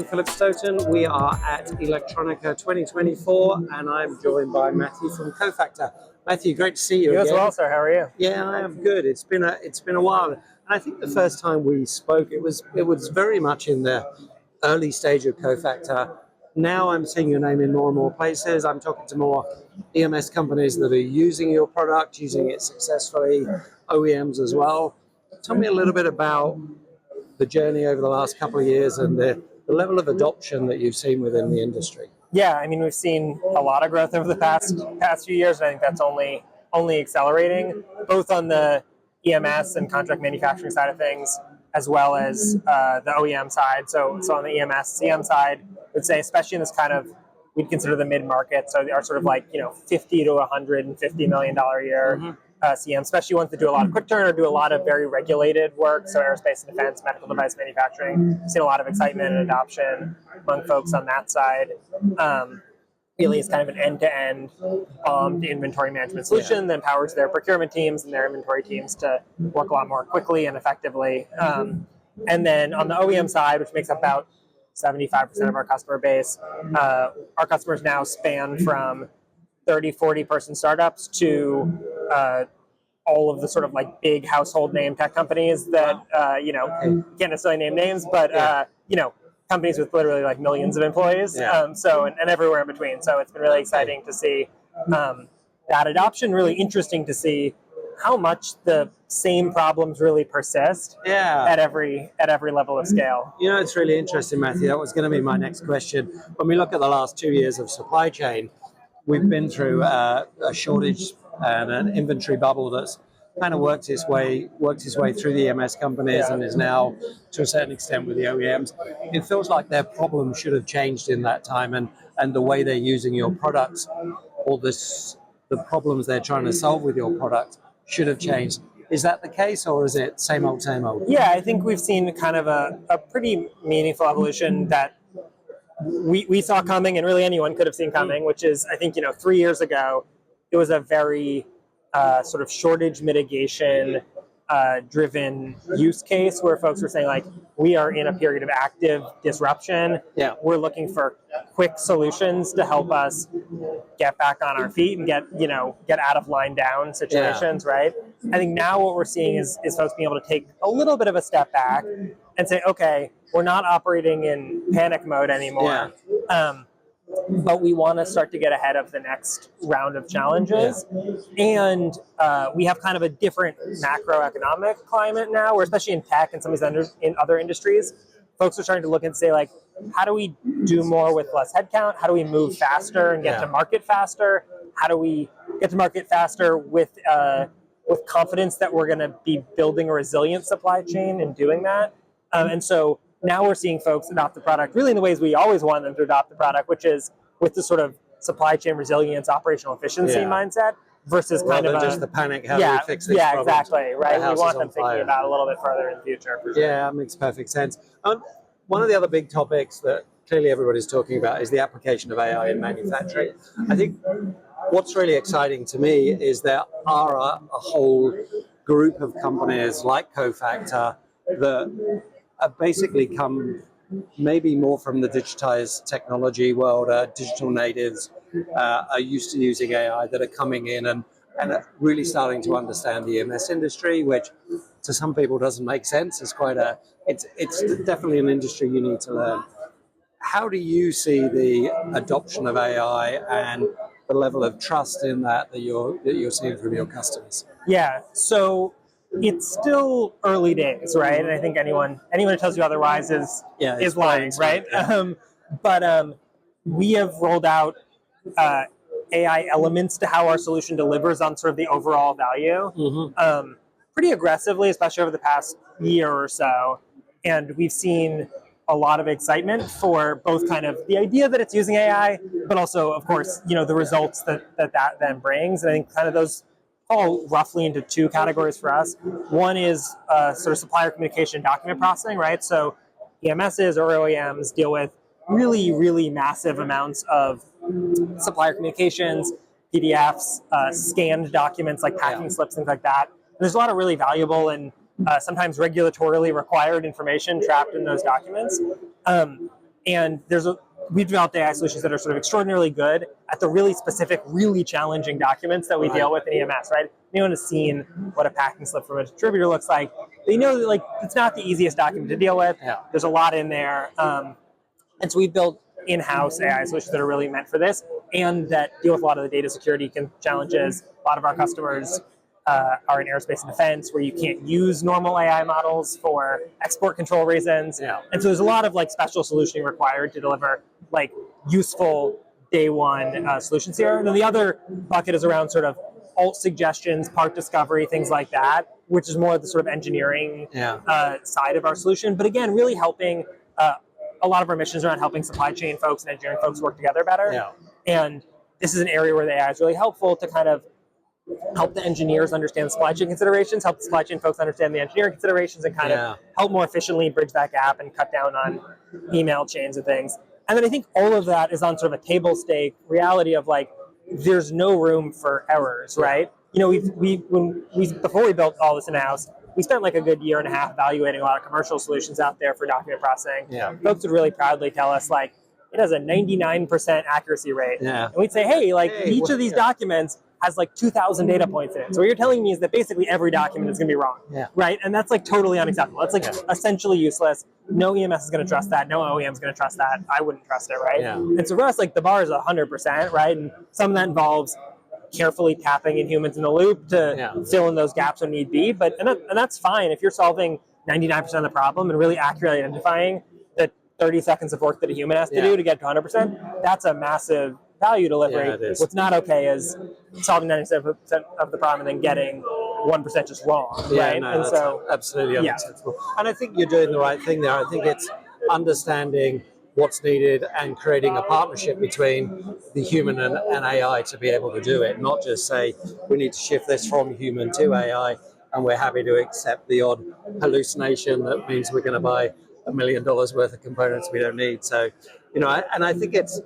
I'm Philip Stoughton. We are at Electronica 2024, and I'm joined by Matthew from Cofactor. Matthew, great to see you You again. as well, sir. How are you? Yeah, I am good. It's been a while, and I think the first time we spoke, it was very much in the early stage of Cofactor. Now I'm seeing your name in more and more places. I'm talking to more EMS companies that are using your product, using it successfully, OEMs as well. Tell me a little bit about the journey over the last couple of years and the level of adoption that you've seen within the industry. Yeah, I mean, we've seen a lot of growth over the past few years, and I think that's only accelerating, both on the EMS and contract manufacturing side of things, as well as the OEM side. So on the EMS, CM side, I would say, especially in this kind of, we'd consider the mid-market, so they are sort of like, $50 to $150 million a year. CM, especially ones that do a lot of quick turn or do a lot of very regulated work, so aerospace and defense, medical device manufacturing. We've seen a lot of excitement and adoption among folks on that side. Really, it's kind of an end-to-end inventory management solution that empowers their procurement teams and their inventory teams to work a lot more quickly and effectively. And then on the OEM side, which makes up about 75% of our customer base, our customers now span from 30, 40 person startups to all of the sort of like big household name tech companies that, can't necessarily name names, but, companies with literally like millions of employees. And everywhere in between. So it's been really exciting to see that adoption, really interesting to see how much the same problems really persist at every level of scale. It's really interesting, Matthew. That was going to be my next question. When we look at the last 2 years of supply chain, we've been through a shortage and an inventory bubble that's kind of worked its way through the EMS companies and is now, to a certain extent, with the OEMs. It feels like their problem should have changed in that time, and the way they're using your products, or the problems they're trying to solve with your product should have changed. Is that the case, or is it same old, same old? Yeah, I think we've seen kind of a pretty meaningful evolution that we saw coming, and really anyone could have seen coming, which is, I think, 3 years ago, it was a very sort of shortage mitigation driven use case where folks were saying, like, we are in a period of active disruption. Yeah. We're looking for quick solutions to help us get back on our feet and get out of line down situations, right? I think now what we're seeing is folks being able to take a little bit of a step back and say, okay, we're not operating in panic mode anymore. But we want to start to get ahead of the next round of challenges. And we have kind of a different macroeconomic climate now, where especially in tech and some of these in other industries, folks are starting to look and say, like, how do we do more with less headcount? How do we move faster and get to market faster? How do we get to market faster with confidence that we're going to be building a resilient supply chain and doing that? And so now we're seeing folks adopt the product really in the ways we always want them to adopt the product, which is with the sort of supply chain resilience, operational efficiency mindset versus kind of just the panic, how do we fix this problem? Yeah, exactly, right? We want them thinking about it a little bit further in the future. For sure. Yeah, that makes perfect sense. One of the other big topics that clearly everybody's talking about is the application of AI in manufacturing. I think what's really exciting to me is there are a whole group of companies like Cofactor that have basically come maybe more from the digitized technology world. Digital natives are used to using AI that are coming in and are really starting to understand the EMS industry, which to some people doesn't make sense. It's definitely an industry you need to learn. How do you see the adoption of AI and the level of trust in that you're seeing from your customers? Yeah, so it's still early days, right? And I think anyone who tells you otherwise is lying, right? But we have rolled out AI elements to how our solution delivers on sort of the overall value pretty aggressively, especially over the past year or so. And we've seen a lot of excitement for both kind of the idea that it's using AI, but also, of course, the results that then brings. And I think kind of those fall roughly into two categories for us. One is sort of supplier communication document processing, right? So EMSs or OEMs deal with really, really massive amounts of supplier communications, PDFs, scanned documents like packing slips, things like that. And there's a lot of really valuable and sometimes regulatorily required information trapped in those documents. And we've developed AI solutions that are sort of extraordinarily good at the really specific, really challenging documents that we deal with in EMS, right? Anyone has seen what a packing slip from a distributor looks like. They know that like it's not the easiest document to deal with. Yeah. There's a lot in there. And so we've built in-house AI solutions that are really meant for this and that deal with a lot of the data security challenges. A lot of our customers are in aerospace and defense where you can't use normal AI models for export control reasons. Yeah. And so there's a lot of like special solutioning required to deliver like useful day one solutions here. And then the other bucket is around sort of alt suggestions, part discovery, things like that, which is more the sort of engineering side of our solution. But again, really helping a lot of our missions around helping supply chain folks and engineering folks work together better. Yeah. And this is an area where the AI is really helpful to kind of help the engineers understand the supply chain considerations, help the supply chain folks understand the engineering considerations, and kind of help more efficiently bridge that gap and cut down on email chains and things. And then I think all of that is on sort of a table stake reality of like, there's no room for errors, right? You know, before we built all this in-house, we spent like a good year and a half evaluating a lot of commercial solutions out there for document processing. Yeah. Folks would really proudly tell us like, it has a 99% accuracy rate. Yeah. And we'd say, hey, like each of these documents has like 2,000 data points in it. So what you're telling me is that basically every document is going to be wrong, right? And that's like totally unacceptable. It's like essentially useless. No EMS is going to trust that. No OEM is going to trust that. I wouldn't trust it, right? Yeah. And so for us, like the bar is 100%, right? And some of that involves carefully tapping in humans in the loop to fill in those gaps when need be. But and that's fine if you're solving 99% of the problem and really accurately identifying the 30 seconds of work that a human has to do to get to 100%. That's a massive value delivery. Yeah, what's not okay is solving 97% of the problem and then getting 1% just wrong, right? No, and that's so absolutely unacceptable. And I think you're doing the right thing there. I think it's understanding what's needed and creating a partnership between the human and AI to be able to do it, not just say we need to shift this from human to AI and we're happy to accept the odd hallucination that means we're going to buy $1 million worth of components we don't need. So, you know, I think it's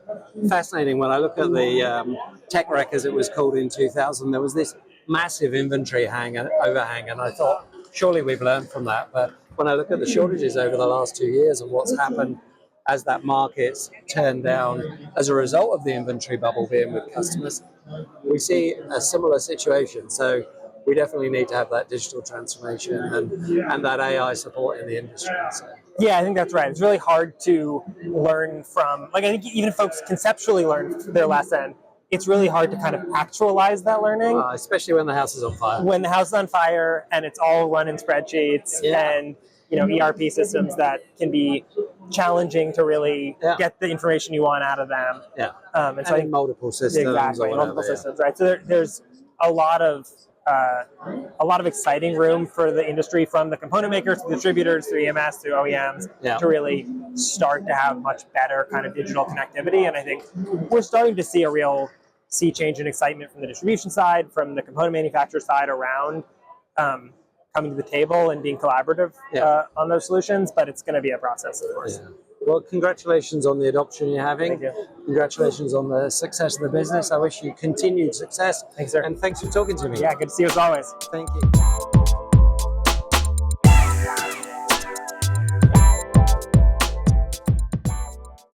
fascinating when I look at the tech wreck, as it was called in 2000, there was this massive inventory overhang, and I thought, surely we've learned from that. But when I look at the shortages over the last 2 years and what's happened as that market's turned down as a result of the inventory bubble being with customers, we see a similar situation. So we definitely need to have that digital transformation and that AI support in the industry. So. Yeah, I think that's right. It's really hard to learn from, like I think even if folks conceptually learn their lesson, it's really hard to kind of actualize that learning. Especially when the house is on fire. When the house is on fire and it's all run in spreadsheets and you know ERP systems that can be challenging to really get the information you want out of them. Yeah. And so I think multiple systems. Exactly, multiple systems, right? So there's a lot of exciting room for the industry, from the component makers to the distributors to EMS to OEMs, to really start to have much better kind of digital connectivity. And I think we're starting to see a real sea change in excitement from the distribution side, from the component manufacturer side around coming to the table and being collaborative on those solutions. But it's going to be a process, of course. Yeah. Well, congratulations on the adoption you're having. Thank you. Congratulations on the success of the business. I wish you continued success. Thanks, sir. And thanks for talking to me. Yeah, good to see you as always. Thank you.